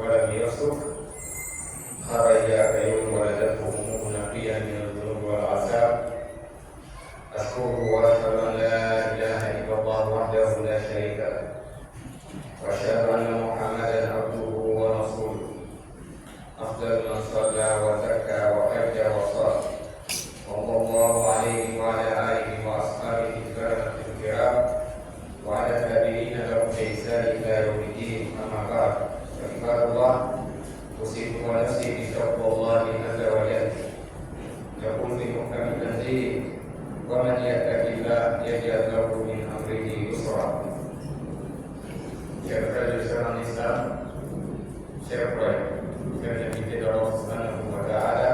ولم يصدق خرج كيوم ولدته أمه نقيا من الذنوب والعذاب. أشكره وأشهد أن لا إله إلا الله وحده لا شريك له، وأشهد أن محمدا عبده ورسوله، أفضل من صلى وزكى وحج وصام، صلى الله عليه وعلى آله وأصحابه الكرام وعلى التابعين لهم بإحسان إلى يوم الدين. أما بعد، عباد الله، أوصيكم ونفسي بتقوى الله عز وجل. يقول في محكم التنزيل: ومن يتق الله يجعل له من أمره يسرا. Chers frères et sœurs en islam, chers frères, chers invités d'Allah subhanahu wa ta'ala,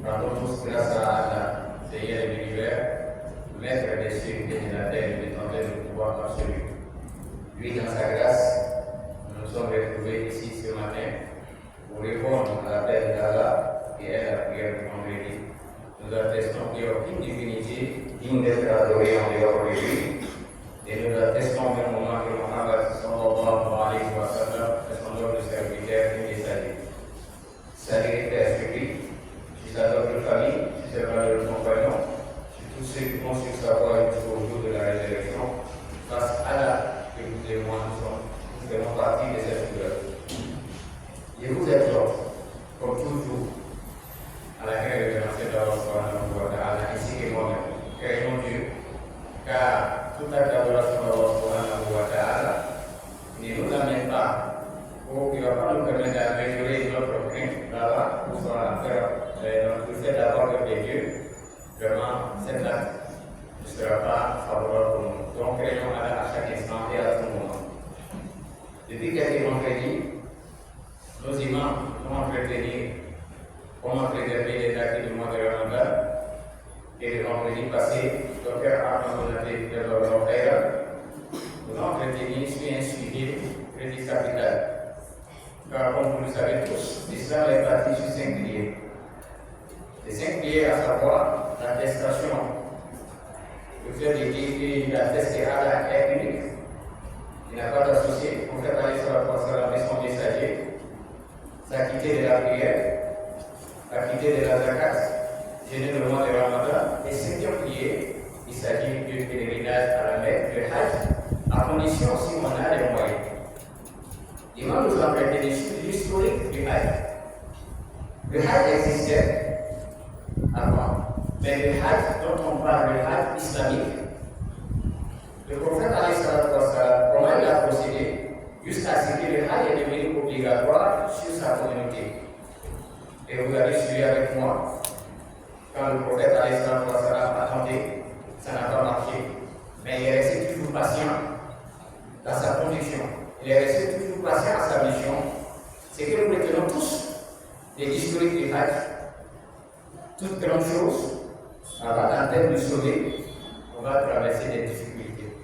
rendons tous grâce à Allah, Seigneur de l'univers, maître des cieux et de la terre, détenteur du pouvoir absolu. Lui, dans sa grâce, nous nous sommes retrouvés ici ce matin pour répondre à l'appel d'Allah et à la prière du vendredi. Nous attestons qu'il n'y a aucune divinité digne d'être adorée en dehors de lui. Et nous attestons fermement que Muhammad sallallahu alayhi wa sallam est son homme de serviteur et messager. Salut et sur lui, sur sa propre famille, sur ses valeurs compagnons, sur tous ceux qui vont sur sa voie jusqu'au jour de la résurrection. Grâce à Allah que vous et moi nous faisons partie de cette couleur. Je vous exhorte, comme toujours, à la révélation d'Allah subhanahu wa ta'ala, ainsi que moi-même, craignons Dieu, car toute acte d'adoration d'Allah subhanahu wa ta'ala ne nous amène pas, ou qui ne va pas nous permettre d'améliorer notre crainte là-bas, ou soit notre fait d'avoir peur de Dieu. Vraiment, cet acte ne sera pas favorable pour nous. Donc, craignons Allah à chaque instant et à tout moment. Depuis quelques vendredis, nos imams ont entretenu comment préserver les actes du mois de Ramadan. Et le vendredi passé, le Dr Ahmed Bonaté de l'Europe nous a entretenu sur un sujet très capital. Car comme vous le savez tous, l'islam est bâti sur 5 piliers. Les 5 piliers, à savoir l'attestation, le fait de dire qu'il atteste qu'Allah est unique, il n'a pas d'associé, pour faire parler sur la son messager, s'acquitter de la prière, acquitter de la zakat, jeûner le mois de Ramadan. Et 5e pilier, il s'agit du pèlerinage à la Mecque, le Hajj, à condition si on a les moyens. L'imam nous a prêté l'historique du Hajj. Le Hajj existait avant, mais le Hajj dont on parle, le Hajj islamique, le prophète comment il a procédé jusqu'à ce que le Hajj est devenu obligatoire sur sa communauté. Et vous avez suivi avec moi, quand le prophète attendait, ça n'a pas marché, mais il est resté toujours patient dans sa condition. Il est resté toujours patient à sa mission. C'est que nous retenons tous les historiques du Hajj. Toute grande chose, avant en termes de sauver, on va traverser des difficultés.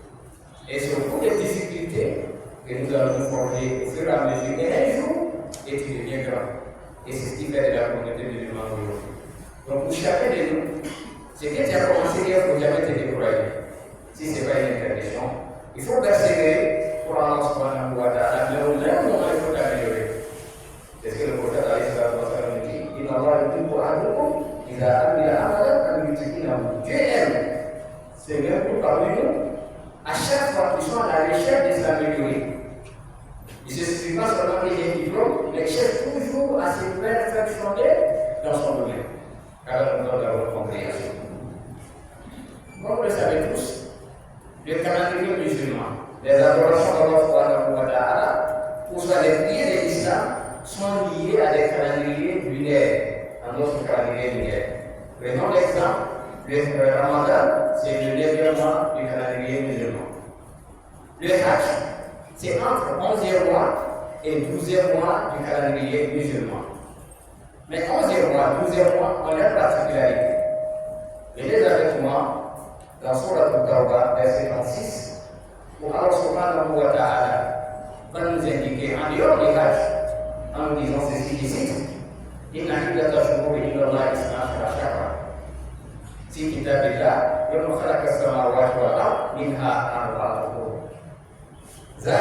Et c'est au cours des difficultés que nous allons nous forger au fur et à mesure. Et un jour, et tu deviens grand. Et c'est ce qui fait de la communauté musulmane aujourd'hui. Donc, pour chacun de nous, ce que tu as commencé, il ne faut jamais te décourager. Si ce n'est pas une interdiction, il faut persévérer pour Allah subhanahu wa ta'ala. Mais au même moment, il faut t'améliorer. C'est ce que le prophète a dit. Il va avoir le tout pour Adoum. Il a amené à Amadan, Dieu aime. C'est bien pour parmi nous. À chaque fois qu'ils sont à la recherche de s'améliorer, il ne se suffit pas seulement qu'il ait un diplôme, mais il cherche toujours à se perfectionner dans son domaine. Alors, nous avons la compréhension. Comme vous le savez tous, le calendrier musulman, les adorations d'Allah, ou soit les prières de l'islam, sont liées à des calendriers lunaires, dans notre calendrier lunaire. Prenons l'exemple, le Ramadan, c'est le 9e mois du calendrier musulman. Le Hajj, c'est entre 11e mois et 12e mois du calendrier musulman. Mais 11e mois, 12e mois, on a une particularité. Venez avec moi dans Surah Al-Tawbah, verset 36, où Allah subhanahu wa ta'ala va nous indiquer en dehors du Hajj, en nous disant ceci ici, Inna iddata shuhuri inda Allah isna ashara shahra. Si kitabillah, yawma khalaqa as-samawati wal ardh minha arba'atun hurum. Il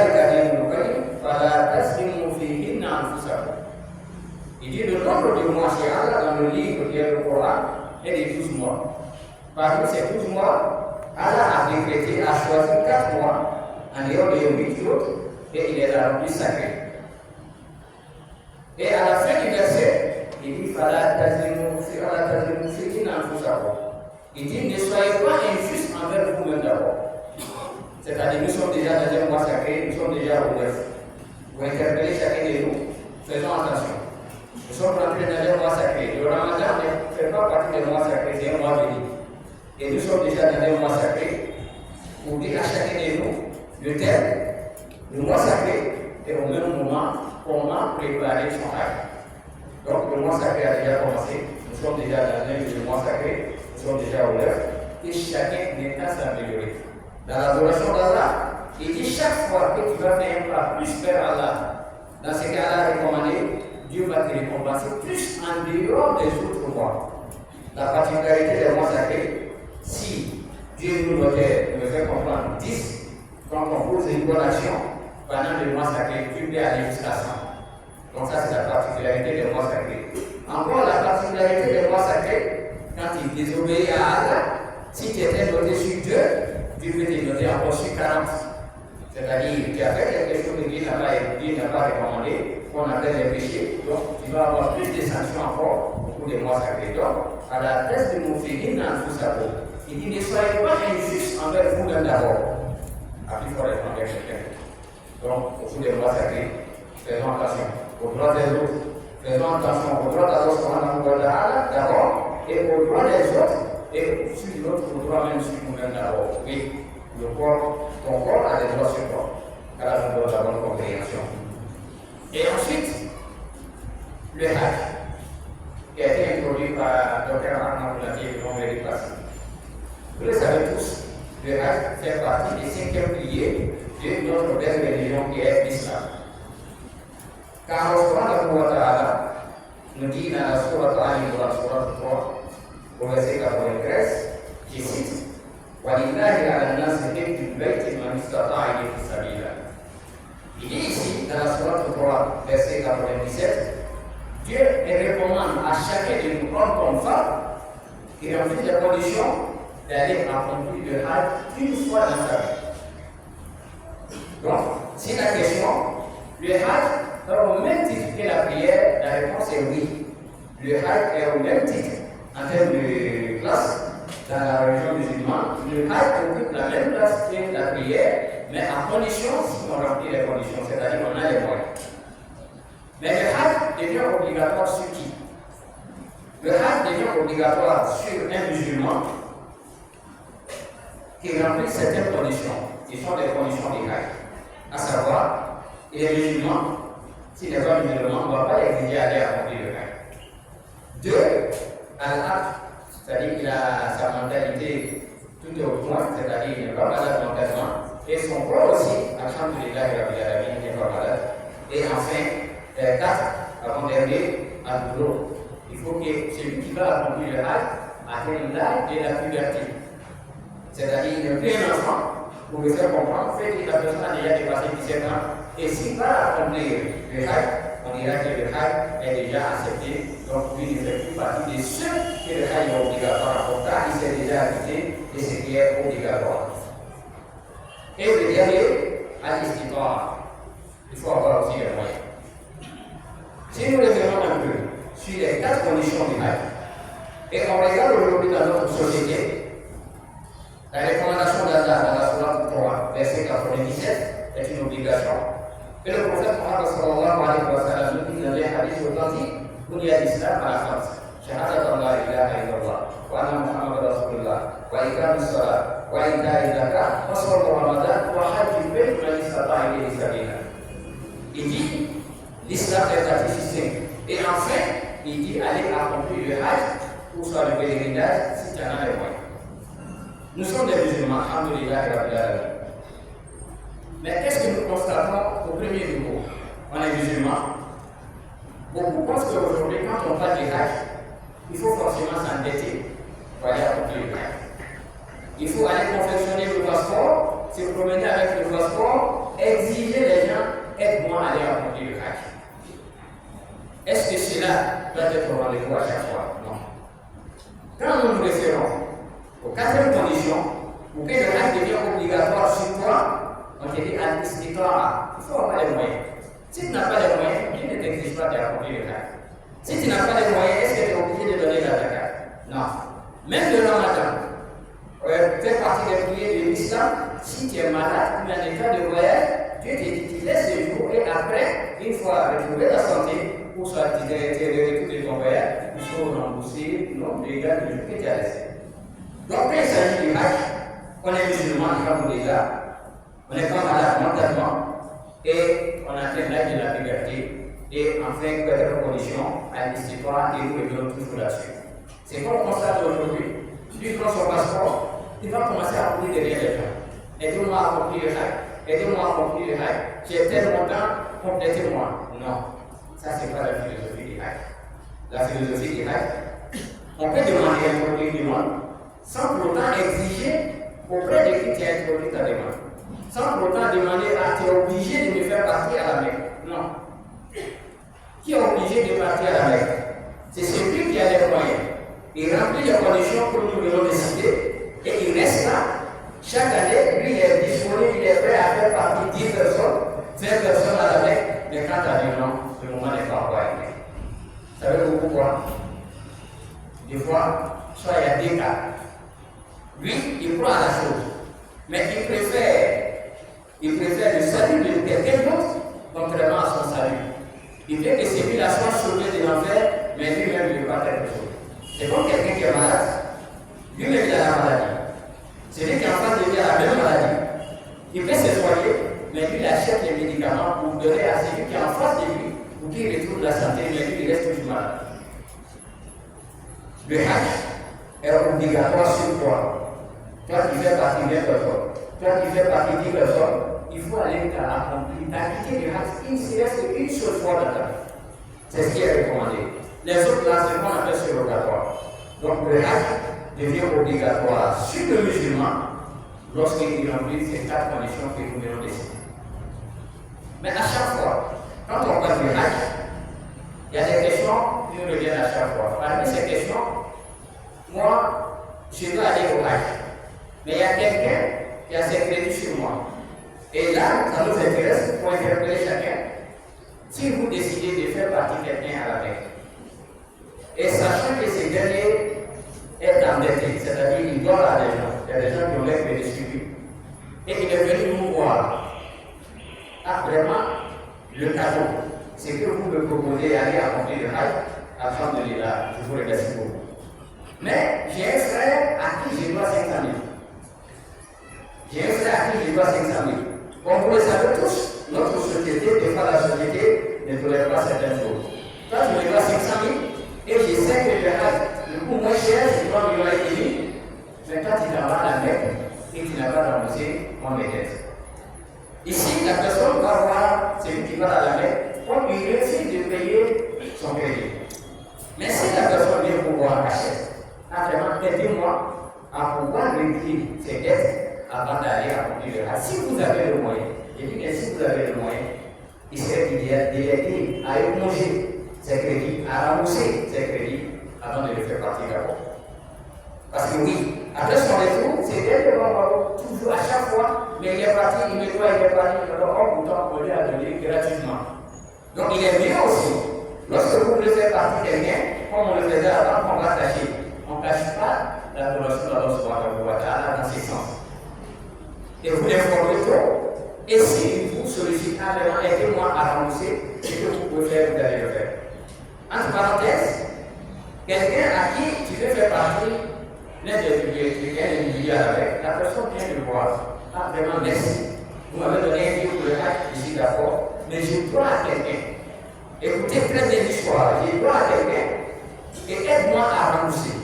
dit le nombre de mois chez Allah dans le livre qui est le Coran est de 12 mois. Parmi ces 12 mois, Allah a décrété, a choisi 4 mois en dehors des 8 autres et il les a rendus sacrés. Et à la fin du verset, il dit il dit ne soyez pas injustes envers vous-même d'abord. C'est-à-dire nous sommes déjà dans un mois sacré, nous sommes déjà au 9. Vous interpellez chacun de nous, faisons attention. Nous sommes rentrés dans un mois sacré. Le Ramadan ne fait pas partie des mois sacrés, c'est un mois béni. Et nous sommes déjà dans un mois sacré. Pour dire à chacun de nous le thème, le mois sacré, et au même moment, comment préparer son acte. Donc le mois sacré a déjà commencé. Nous sommes déjà dans un mois sacré, nous sommes déjà au 9. Et chacun n'est qu'à s'améliorer. Dans l'adoration d'Allah, il dit chaque fois que tu vas faire un pas plus vers Allah, dans ce cas-là recommandé, Dieu va te récompenser plus en dehors des autres mois. La particularité des mois sacrés, si Dieu nous fait comprendre 10, quand on pose une bonne action, pendant le mois sacré, Dieu peut aller jusqu'à 100. Donc ça c'est la particularité des mois sacrés. Encore la particularité des mois sacrés, quand il désobéit à Allah, si tu étais noté sur Dieu, Dieu peut te noter encore sur 40. C'est-à-dire, tu as fait quelque chose que Dieu n'a pas recommandé, qu'on appelle les péchés, donc tu vas avoir plus de sanctions encore pour les mois sacrés. Donc, à la thèse de Moufidine dans tout ça, il dit ne soyez pas injustes envers vous-même d'abord. À plus fort envers quelqu'un. Donc, au bout des mois sacrés, faisons attention aux droits des autres, faisons attention aux droits d'Allah d'abord, et aux droits des autres, et sur l'autre, aux droits même sur nous-mêmes d'abord. Oui, le corps, ton corps a des droits sur toi. Alors, on doit avoir une compréhension. Et ensuite, le Hajj, qui a été introduit par Dr. Ahmad Boulati et vendredi passé. Vous le savez tous, le Hajj fait partie des 5e piliers de notre belle religion qui est l'islam. Car Allah nous dit dans la sourate Al-Imran, sourate 3, au verset 93, je cite وَلِلَّهِ عَلَى النَّاسِ حِجُّ الْبَيْتِ مَنِ اسْتَطَاعَ إِلَيْهِ سَبِيلًا. Il dit ici, dans la sourate 3, verset 97, Dieu recommande à chacun de nous, hommes comme femmes, qui remplit les conditions d'aller accomplir le Hajj une fois dans sa vie. Donc, si la question, le Hajj est au même titre que la prière, la réponse est oui. Le Hajj est au même titre en termes de classe dans la religion musulmane. Le Hajj occupe la même place que la prière, mais à condition, si on remplit les conditions, c'est-à-dire qu'on a les moyens. Mais le Hajj devient obligatoire sur qui? Le Hajj devient obligatoire sur un musulman qui remplit certaines conditions, qui sont des conditions du Hajj. À savoir, il est musulman, s'il n'est pas musulman, on ne va pas l'exiger à aller accomplir le Hajj. 2. Al-Hajj, c'est-à-dire qu'il a sa mentalité tout au point, c'est-à-dire qu'il n'est pas malade mentalement, et son corps aussi, alhamdulillah, il n'est pas malade. Et enfin, 4, avant-dernier, al-Boulot. Il faut que celui qui va accomplir le Hajj atteigne l'âge de la puberté. C'est-à-dire qu'il n'est plus un enfant, pour le faire comprendre, fait que la personne a déjà dépassé 17 ans, et s'il va accomplir le Hajj, on dira que le Hajj est déjà accepté, donc lui ne fait plus partie de ceux que le Hajj est obligatoire. Pourtant, il s'est déjà acquitté de ce qui est obligatoire. Et le dernier, al-Istiqamah. Il faut avoir aussi les moyens. Si nous revenons un peu sur les 4 conditions du Hajj, et on regarde aujourd'hui dans notre société, la recommandation d'Allah dans la sourate 3, verset 97, est une obligation. Et le prophète Mohammed sallallahu alayhi wa sallam nous dit dans les hadiths authentiques, Bunya l'Islam à la France. Shahadat Allah ilaha illallah, wa anna Muhammad Rasulullah, wa iqam as-salat, wa ita'i zakat, wa sawm Ramadan, wa hajj al-bayt man istata'a ilayhi sabila. Il dit, l'islam est satisfait. Et enfin, il dit, allez accomplir le Hajj, ou soit le pèlerinage, si tu en as les moyens. Nous sommes des musulmans, alhamdulillah, mais qu'est-ce que nous constatons au premier niveau? On est musulmans. Beaucoup pensent qu'aujourd'hui, quand on parle du Hajj, il faut forcément s'endetter pour aller accomplir le Hajj. Il faut aller confectionner le passeport, se promener avec le passeport, exiger les gens, aide-moi à aller accomplir le Hajj. Est-ce que cela doit être rendez-vous à chaque fois? Non. Quand nous nous référons aux 4e conditions, pour que le Hajj devienne obligatoire sur toi, on te dit al-istitara, il faut avoir les moyens. Si tu n'as pas les moyens, Dieu ne t'exige pas d'accomplir le Hajj. Si tu n'as pas les moyens, est-ce que tu es obligé de donner la zakat? Non. Même le Ramadan fait partie des prières de l'islam. Si tu es malade ou en état de voyage, Dieu te dit tu laisses le jour et après, une fois retrouvé la santé, ou soit tu es retour de ton voyage, il faut rembourser le nombre de gars de jours que tu as laissé. Donc quand il s'agit du Hajj, on est musulman, on est pas malade mentalement et on atteint l'âge de la puberté. Et enfin, quelle condition à l'histoire et nous revenons toujours là-dessus. C'est comme on constate aujourd'hui, lui prend son passeport, il va commencer à courir derrière les gens. Aidez-moi à accomplir le Hajj, aidez-moi à accomplir le Hajj. J'ai tel montant, complétez-moi. Non, ça c'est pas la philosophie du Hajj. La philosophie du Hajj, on peut demander un produit du monde sans pour autant exiger auprès de qui tu as introduit ta demande. Sans pour autant demander à tu es obligé de me faire partir à la Mecque. Non. Qui est obligé de partir à la Mecque? C'est celui qui a les moyens. Il remplit les conditions que nous venons de citer et il reste là. Chaque année, lui il est disponible, il est prêt à faire partie 10 personnes, 20 personnes à la Mecque. Mais quand tu as dit non, le moment n'est pas encore arrivé. Savez-vous pourquoi? Des fois, soit il y a des cas. Lui, il croit à la chose, mais il préfère le salut de quelqu'un d'autre contrairement à son salut. Il veut que celui-là soit sauvé de l'enfer, mais lui-même il ne veut pas quelque chose. C'est comme quelqu'un qui est malade, lui-même il a la maladie. Celui qui est en face de lui a la même maladie. Il peut se soigner, mais lui il achète les médicaments pour donner à celui qui est en face de lui pour qu'il retrouve la santé, mais lui il reste toujours malade. Le Hajj est obligatoire sur toi. Toi qui fais partie de 20 personnes, toi qui fais partie de 10 personnes, il faut aller accomplir, d'acquitter le Hajj, il ne reste qu'une seule fois dans ta vie. C'est ce qui est recommandé. Les autres là, c'est ce qu'on appelle surrogatoire. Donc le Hajj devient obligatoire sur le musulman lorsqu'il remplit ces 4 conditions que nous venons de citer. Mais à chaque fois, quand on parle du Hajj, il y a des questions qui nous reviennent à chaque fois. Parmi ces questions, moi, je dois aller au Hajj. Mais il y a quelqu'un qui a ses crédits sur moi. Et là, ça nous intéresse pour interpeller chacun. Si vous décidez de faire partie quelqu'un à la Mecque, et sachant que ce dernier est endetté, c'est-à-dire il doit à des gens, il y a des gens qui ont l'air crédits sur lui, et il est venu nous voir. Ah, vraiment, le cadeau, c'est que vous me proposez d'aller accomplir le Hajj, alhamdulillah, je vous remercie beaucoup. Mais j'ai un frère à qui je dois 500 000. J'ai un frère à qui je dois 500 000. Comme vous le savez tous, notre société, des fois la société ne tolère pas certaines choses. Toi, tu me dois 500 000 et je sais que le coût moins cher, c'est 3,5 millions. Mais toi, tu t'en vas à la Mecque et tu n'as pas remboursé mon dette. Ici, la personne va voir celui qui va à la Mecque, comme il refuse de payer son crédit. Mais si la personne vient pouvoir acheter, vraiment, aidez-moi à pouvoir réduire ses dettes avant d'aller accomplir le Hajj. Si vous avez le moyen, je dis que si vous avez le moyen, il serait idéal de l'aider à éponger ses crédits, à rembourser ses crédits avant de le faire partir d'abord. Parce que oui, après son retour, c'est elle qui va toujours à chaque fois, mais il est parti, il me doit, il est parti, alors pourtant on lui a donné gratuitement. Donc il est bien aussi. Lorsque vous voulez faire partie de quelqu'un, comme on le faisait avant, on va tâcher. On ne cache pas l'adoration d'Allah subhanahu wa ta'ala dans ces sens. Et vous l'informez trop. Et si vous sollicitez vraiment, aidez-moi à rembourser ce que vous pouvez faire, vous allez le faire. Entre parenthèses, quelqu'un à qui tu veux faire partie l'un des milliers avec, la personne vient de voir. Ah, vraiment, merci. Vous m'avez donné un livre pour le Hajj, je suis d'accord, mais je dois à quelqu'un. Écoutez très bien l'histoire, je dois à quelqu'un et aide-moi à rembourser.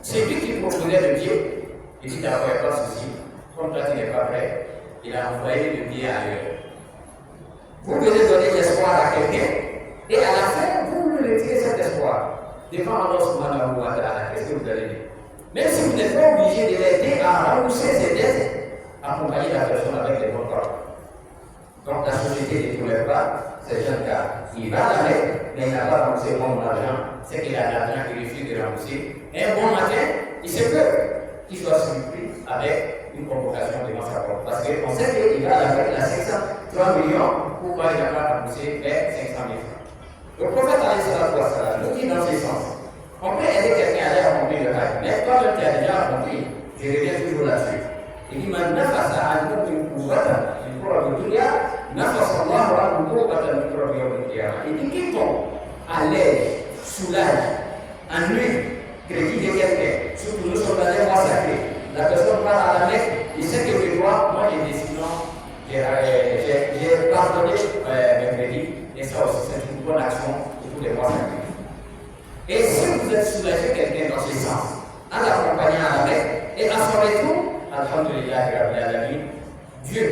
C'est lui qui proposait le billet, il dit d'accord, il n'y a pas de souci. Comme toi tu n'es pas prêt, il a envoyé le billet ailleurs. Vous devez donner l'espoir à quelqu'un et à la fin, vous lui retirez cet espoir. Devant Allah subhanahu wa ta'ala, qu'est-ce que vous allez dire? Même si vous n'êtes pas obligé de l'aider à rembourser ses dettes, accompagnez la personne avec les bonnes paroles. Donc la société ne tolère pas ces jeunes gars. Il va à la Mecque, mais il n'a pas remboursé mon argent. C'est qu'il a de l'argent, il refuse de rembourser. Et un bon matin, il se peut qu'il soit surpris avec une convocation devant sa porte. Parce qu'on sait qu'il va à la Mecque, il a 503 millions, pourquoi il n'a pas remboursé les 500 000 francs. Le prophète nous dit dans ce sens. On peut aider quelqu'un à aller accomplir le rêve, mais toi-même tu as déjà accompli. Je reviens toujours là-dessus. Il dit maintenant face à un groupe de pouvoir, il faut le dire, il dit quiconque allège, soulage, ennuie, crédit de quelqu'un, surtout nous sommes dans les mois sacrés. La personne part à la Mecque, il sait que je dois, moi j'ai décidé, j'ai pardonné mes crédits, et ça aussi c'est une bonne action pour tous les mois sacrés. Et si vous êtes soulagé quelqu'un dans ce sens, en l'accompagnant à la Mecque, et à son retour, Alhamdulillah, Dieu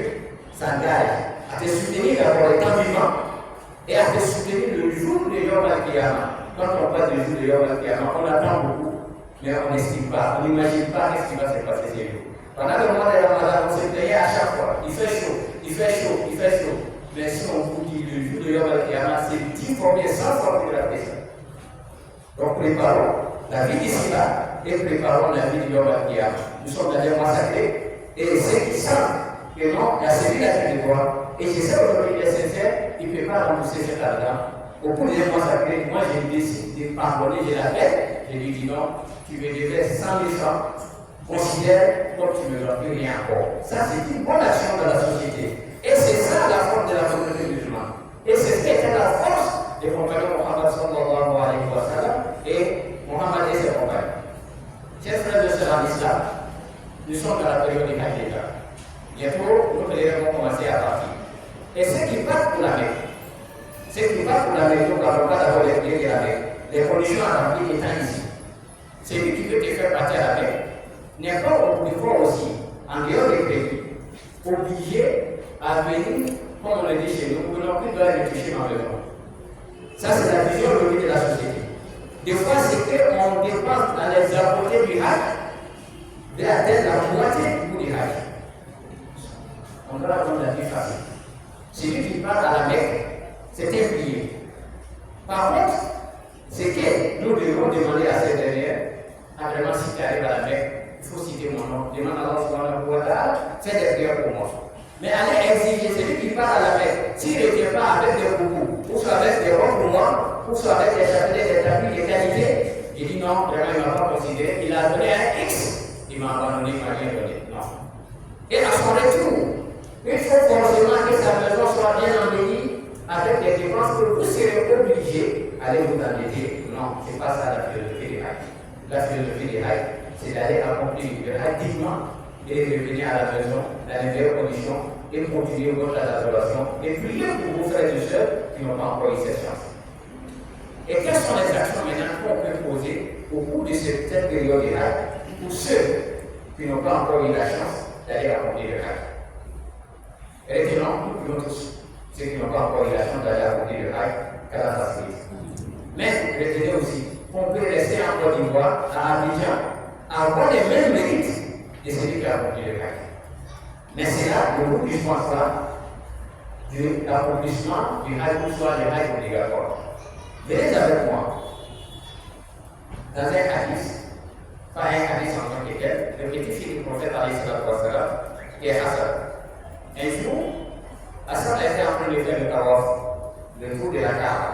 s'engage à te soutenir d'abord les temps vivants et à te soutenir le jour de Yom Al-Qiyamah. Quand on parle du jour de Yom Al-Qiyamah, on attend beaucoup, mais on n'estime pas, on n'imagine pas ce qui va se passer ces jours. Pendant le mois de Ramadan, on se plaignait à chaque fois. Il fait chaud, il fait chaud, il fait chaud. Mais si on vous dit le jour de Yom Al-Qiyamah, c'est 10 fois bien, 100 fois plus rapide. Donc préparons la vie d'ici-là et préparons la vie de Yom Al-Qiyamah. Nous sommes dans des mois sacrés et ceux qui savent que non, il y a celui-là qui le voit. Et je sais aujourd'hui qu'il est sincère, il ne peut pas rembourser cet argent. Au cours des mois sacrés, moi j'ai décidé de pardonner, j'ai la tête. Je lui dis non, tu me devais 100 000 francs. Considère comme tu ne me dois plus rien encore. Ça, c'est une bonne action dans la société. Et c'est ça la force de la communauté musulmane. Et c'est ce qui était la force des compagnons Mohammed sallallahu alayhi wa sallam et Mohammed et ses compagnons. Chers frères de sœurs en islam, nous sommes dans la période du Hajj. Bientôt, nos pèlerins vont commencer à partir. Et ceux qui partent pour la Mecque, nous ne parlons pas d'abord des prières de la Mecque. Les conditions à remplir étant ici. Celui qui veut te faire partir à la Mecque n'est pas obligé aussi, en dehors des pays, obligé à venir, comme on le dit chez nous, nous n'avons plus besoin de toucher ma maison. Ça, c'est la vision logique de la société. Des fois, c'est qu'on dépense dans les apportés du Hajj d'atteindre la moitié du coût du Hajj. On doit prendre la vie facile. Celui qui part à la Mecque, c'est un billet. Par contre, ce que nous devons demander à ces dernières, vraiment, si tu arrives à la Mecque, il faut citer mon nom, demande à Allah subhanahu wa ta'ala, fais des prières pour moi. Mais allez exiger celui qui part à la Mecque, s'il ne vient pas avec des coucous, ou soit avec des robes pour moi, ou soit avec des chapelets, des tapis, des qualités, il dit non, vraiment il ne m'a pas considéré, il a donné un X, il m'a abandonné, il ne m'a rien donné. Non. Et à son retour, il faut forcément que sa maison soit bien embellie avec des dépenses que vous serez obligés d'aller vous endetter. Non, ce n'est pas ça la philosophie des Hajj. La philosophie des Hajj, c'est d'aller accomplir le Hajj dignement et revenir à la maison dans les meilleures conditions et continuer votre adoration et prier pour vos frères et sœurs qui n'ont pas encore eu cette chance. Et quelles sont les actions maintenant qu'on peut poser au cours de cette période de Hajj pour ceux qui n'ont pas encore eu la chance d'aller accomplir le Hajj? Retenons, nous pouvons tous, ceux qui n'ont pas encore eu la chance d'aller accomplir le Hajj, qu'à la facilité. Mais retenez aussi qu'on peut rester en Côte d'Ivoire, à Abidjan, avoir les mêmes mérites de celui qui a accompli le Hajj. Mais c'est là le bout du soir de l'accomplissement du Hajj, ou soit le Hajj obligatoire. Venez avec moi dans un hadith, pas un hadith en tant que tel, le petit-fils du prophète qui est Hassan. Un jour, Hassan a été en train de faire le tawaf, le tour de la Kaaba.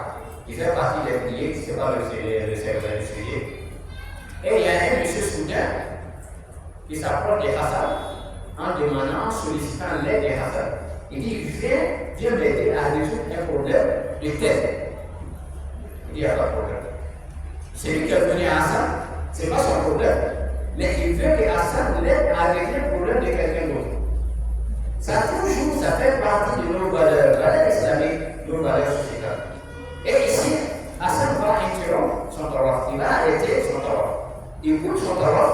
Il fait partie des prières, ce n'est pas le serveur du sujet. Et il y a un monsieur soudain qui s'approche de Hassan en demandant, sollicitant l'aide de Hassan. Il dit, viens m'aider à résoudre un problème de tête. Il n'y a pas de problème. Celui qui est venu à Hassan, ce n'est pas son problème. Mais il veut que Hassan l'aide à régler le problème de quelqu'un d'autre. Ça fait partie de nos valeurs islamiques, nos valeurs sociétales. Et ici, Hassan va interrompre son tawaf. Il va arrêter son tawaf. Il coupe son tawaf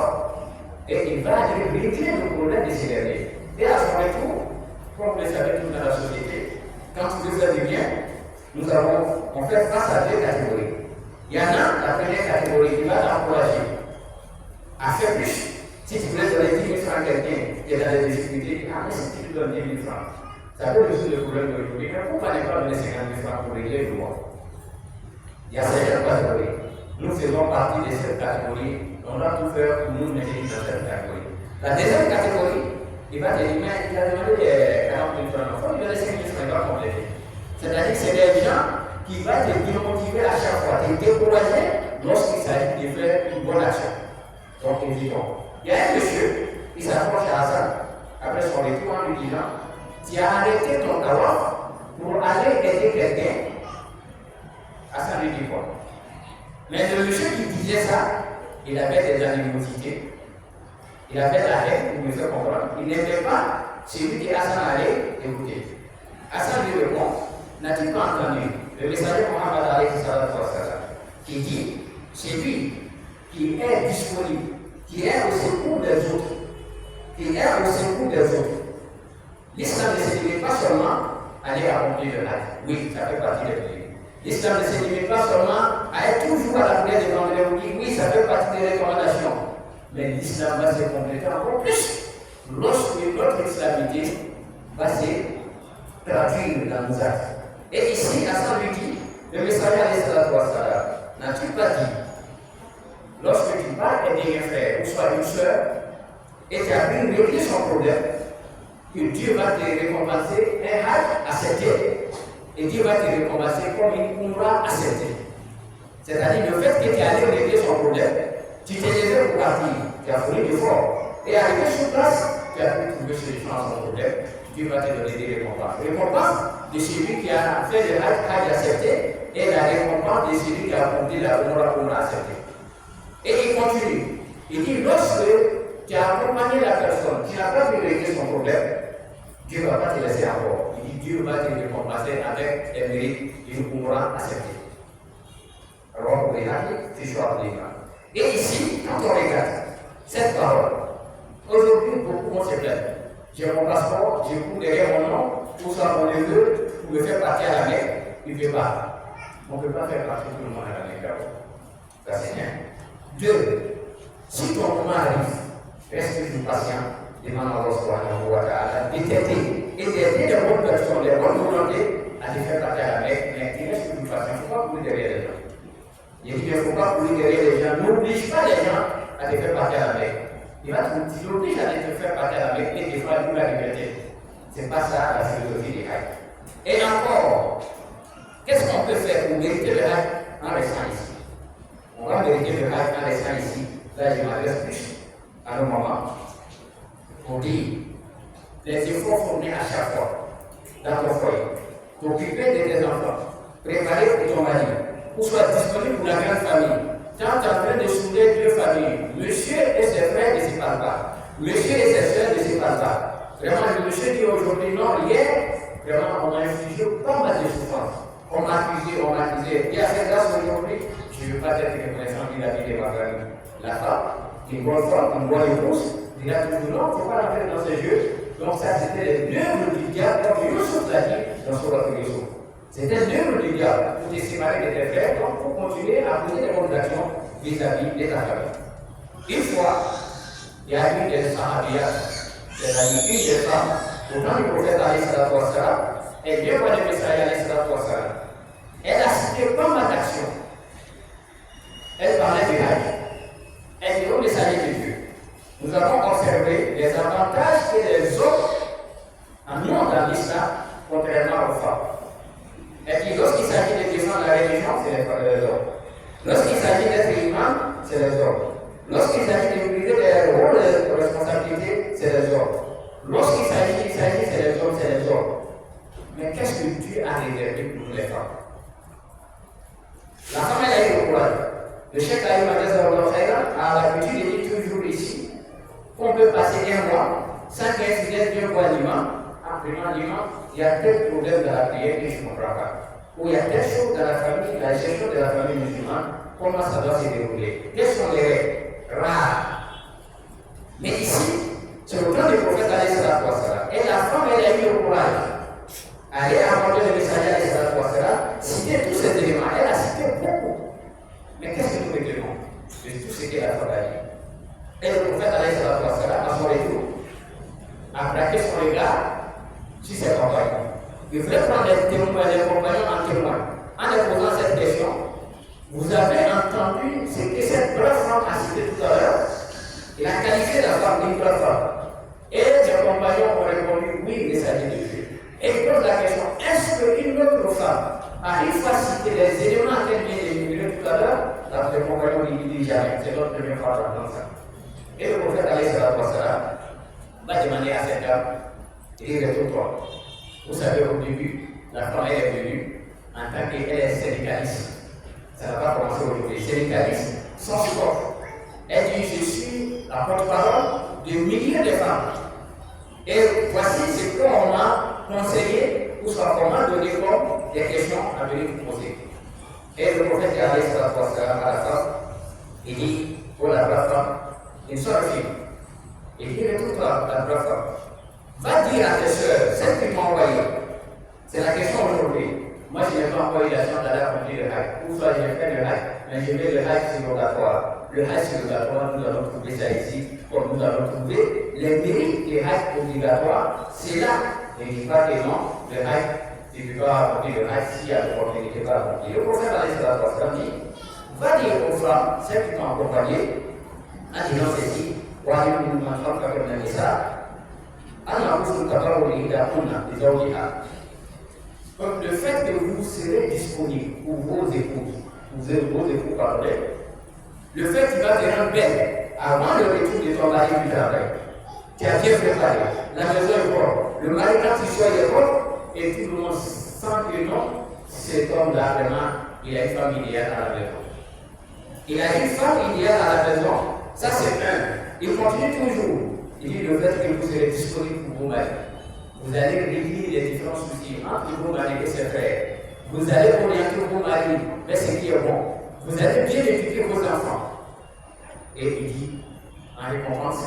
et il va régler le problème de ces derniers. Et à son retour, comme vous le savez tous dans la société, quand vous vous allez bien, on fait face à deux catégories. Il y en a la première catégorie qui va t'encourager à faire plus. Si tu voulais donner 10 000 francs à quelqu'un qui est dans des difficultés, mais si tu lui donnes 10 000 francs, Ça peut résoudre le problème d'aujourd'hui, mais pourquoi ne pas donner 50 000 francs pour régler le mois? Il y a certaines catégories. Nous faisons partie de cette catégorie. On doit tout faire pour nous mettre dans cette catégorie. La deuxième catégorie, il va te dire, mais il a demandé 40 000 francs, il va laisser 5 000 francs, il va compléter. C'est-à-dire que c'est des gens qui vont te démotiver à chaque fois, te décourager lorsqu'il s'agit de faire une bonne action. Donc, évitons. Il y a un monsieur, il s'approche à Hassan, après son retour en lui disant, tu as arrêté ton tawaf pour aller aider quelqu'un. Hassan lui dit quoi? Mais le monsieur qui disait ça, il avait des animosités, il avait la haine, pour me faire comprendre, il n'aimait pas celui que Hassan allait écouter. Hassan lui répond, n'as-tu pas entendu le messager Mohammed alayhi salatu wa sallam qui dit, c'est lui qui est disponible, qui est au secours des autres, qui est au secours des autres. L'islam ne se limite pas seulement à aller accomplir le hajj. Oui, ça fait partie des prières. L'islam ne se limite pas seulement à être toujours à la prière de vendredi. Oui, ça fait partie des recommandations. Mais l'islam va se compléter encore plus lorsque notre islamité va se traduire dans nos actes. Et ici, Hassan lui dit, le messager alayhi salatu wa sallam, n'as-tu pas dit, lorsque tu vas aider un frère ou soit une soeur, et tu as pu régler son problème, que Dieu va te récompenser un hajj accepté, et Dieu va te récompenser comme une umrah acceptée. C'est-à-dire le fait que tu es allé régler son problème, tu t'es levé pour partir, tu as fourni d'efforts, et arrivé sur place, tu as pu trouver solution à son problème, Dieu va te donner des récompenses. Récompense de celui qui a fait le hajj accepté, et la récompense de celui qui a accompli la umrah acceptée. Et il continue. Il dit, lorsque tu as accompagné la personne, tu n'as pas pu régler son problème, Dieu ne va pas te laisser encore. Il dit, Dieu va te récompenser avec les mérites d'une umrah acceptée. Alors, pour les hajj, tu choisis les gens. Et ici, quand on regarde cette parole, aujourd'hui, beaucoup vont se plaindre. J'ai mon passeport, j'ai cours derrière mon nom, tout ça, mon neveu, pour me faire partir à la mer, il ne veut pas. On ne peut pas faire partir tout le monde à la mer. Ça, c'est bien. Deux, si ton moment arrive, reste toujours patient, demande à Allah subhanahu wa ta'ala d'étêter et d'aider les bonnes personnes, les bonnes volontés à te faire partir à la mer, mais tu restes toujours patient. Il ne faut pas courir derrière les gens. Il dit qu'il ne faut pas courir derrière les gens. N'oblige pas les gens à te faire partir à la mer. Il va t'obliger à te faire partir à la mer et te faire pour la liberté. Ce n'est pas ça la philosophie des hajj. Et encore, qu'est-ce qu'on peut faire pour mériter le hajj en restant ici? On va mériter le hajj en restant ici. Là, je m'adresse plus à nos mamans pour dire les efforts fournis à chaque fois dans ton foyer, t'occuper de tes enfants, préparer pour ton mari, pour soit disponible pour la grande famille. Tu es en train de souder deux familles. Monsieur et ses frères ne se parlent pas. Monsieur et ses soeurs ne se parlent pas. Vraiment, le monsieur dit aujourd'hui non, hier, vraiment, on a infligé pas mal de souffrance. On m'a accusé. Il y a cette grâce aujourd'hui, je ne veux pas être reconnaissant de la vie de ma famille. La femme, une bonne femme, une bonne épouse, il a toujours non, il ne faut pas la faire dans ses jeux. Donc ça, c'était l'œuvre du diable, comme Youssouf l'a dit dans son rapport Youssouf. C'était l'œuvre du diable pour te séparer de tes frères, donc pour continuer à poser des bonnes actions vis-à-vis de ta famille. Une fois, il y a eu des sahabiyas, c'est-à-dire une des femmes, au temps du prophète alayhi salatu wa sallam, et bien voir le messager alayhi salatu wa sallam. Elle a cité pas mal d'actions. Elle parlait du hajj. Elle dit au messager de Dieu, nous avons observé les avantages que les autres en ont dans l'islam, contrairement aux femmes. Elle dit, lorsqu'il s'agit de défendre la religion, c'est les hommes. Lorsqu'il s'agit d'être imam, c'est les hommes. Lorsqu'il s'agit de briser des rôles de responsabilité, c'est les hommes. Lorsqu'il s'agit, c'est les hommes, c'est les hommes. Mais qu'est-ce que Dieu a réservé pour nous les femmes? La femme, elle a eu le courage. Le chef Aïm a l'habitude de dire toujours ici qu'on peut passer un mois sans qu'un fidèle Dieu voit l'imam. En prenant l'imam, il y a tel problème dans la prière que je ne comprends pas. Ou il y a telle chose dans la famille, la gestion de la famille musulmane, comment ça doit se dérouler. Quelles sont les règles rares? Mais ici, c'est le temps du prophète alayhi salatu wa sallam. Et la femme, elle a eu le courage. Elle a abordé le messager alayhi salatu wa sallam, cité tous ces éléments. Elle a cité beaucoup. Mais qu'est-ce que nous retenons de tout ce qu'elle a fait à dire? Et le prophète alayhi salatu wa sallam, à son retour, a braqué son regard sur ses compagnons. Vous avez entendu ce que cette brave femme a cité tout à l'heure. Il a qualifié la femme d'une brave femme. Et ses compagnons ont répondu oui, il s'agit de Dieu. Et il pose la question, est-ce qu'une autre femme arrive à citer les éléments qu'elle vient d'énumérer tout à l'heure? Alors les compagnons lui disent jamais, c'est notre première fois d'entendre ça. Et le prophète va demander à cette dame, il dit retourne-toi. Vous savez, au début, la femme elle est venue en tant qu'elle est syndicaliste. Ça n'a pas commencé aujourd'hui. Syndicaliste, sans support. Elle dit, je suis la porte-parole de milliers de femmes. Et voici ce qu'on m'a conseillé, ou soit qu'on m'a donné comme des questions à venir vous poser. Et le prophète a dit à la femme, il dit, pour la brave femme, une seule fille. Il dit, retourne-toi, la brave femme. Va dire à tes soeurs, celles qui m'ont envoyé. C'est la question aujourd'hui. Moi, je n'ai pas envoyé la chambre d'aller accomplir le hajj. Ou soit j'ai fait le hajj, mais je mets le hajj surrogatoire. Le hajj surrogatoire, nous allons trouver ça ici, comme nous allons trouver les mérites des hajj obligatoires. C'est là. Ne dis pas que non, le hajj, tu ne peux pas accomplir le hajj s'il y a l'opportunité de ne pas accomplir. Le prophète a dit, va dire aux femmes, celles qui t'ont accompagné, en disant ceci, donc le fait que vous serez disponible pour vos époux, pardon, le fait qu'il va te rendre belle avant le retour de ton mari du travail. Tu as bien préparé, la maison est propre, le mari quand il soit est propre, et tout le monde sent que non, cet homme-là vraiment, il a une femme idéale à la maison. Il a une femme idéale à la maison, ça c'est un. Il continue toujours. Il dit le fait que vous serez disponible pour vos maris. Vous allez régler les différents soucis entre vos maris et ses frères. Vous allez orienter vos maris vers ce qui est bon. Vous allez bien éduquer vos enfants. Et il dit, en récompense,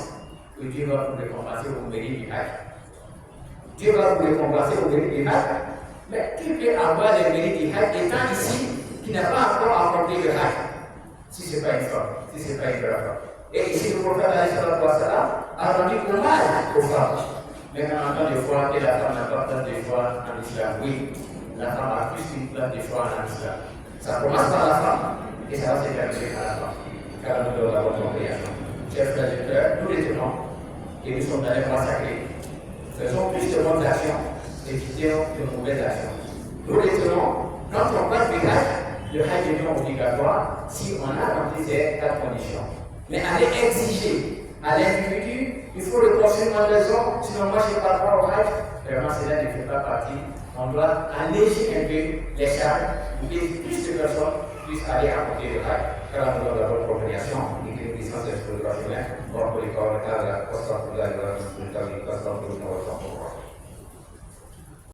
que Dieu va vous récompenser au mérite du hajj. Dieu va vous récompenser au mérite du hajj. Mais qui peut avoir le mérite du hajj étant ici, qui n'a pas encore apporté le hajj? Si ce n'est pas une femme, si ce n'est pas une brave femme. Et ici, le prophète a rendu hommage aux femmes. Mais on entend des fois que la femme n'a pas tant de foi en islam. Oui, la femme a plus qu'une place de foi en islam. Ça commence par la femme et ça va se terminer par la femme. Car nous devons avoir compréhension. Chers frères et sœurs, nous les tenons et nous sommes dans les massacrés. Faisons plus de bonnes actions, évitons de mauvaises actions. Nous les tenons, quand on parle du hajj, le hajj est non obligatoire si on a rempli ces 4 conditions. Mais aller exiger à l'individu, il faut le poursuivre en raison, sinon moi je n'ai pas droit au hajj, vraiment cela ne fait pas partie. On doit alléger un peu les charges pour que plus de personnes puissent aller apporter le hajj. Car nous avons la bonne compréhension, et que les puissances de l'exploitation, on peut les corps, car la constante de la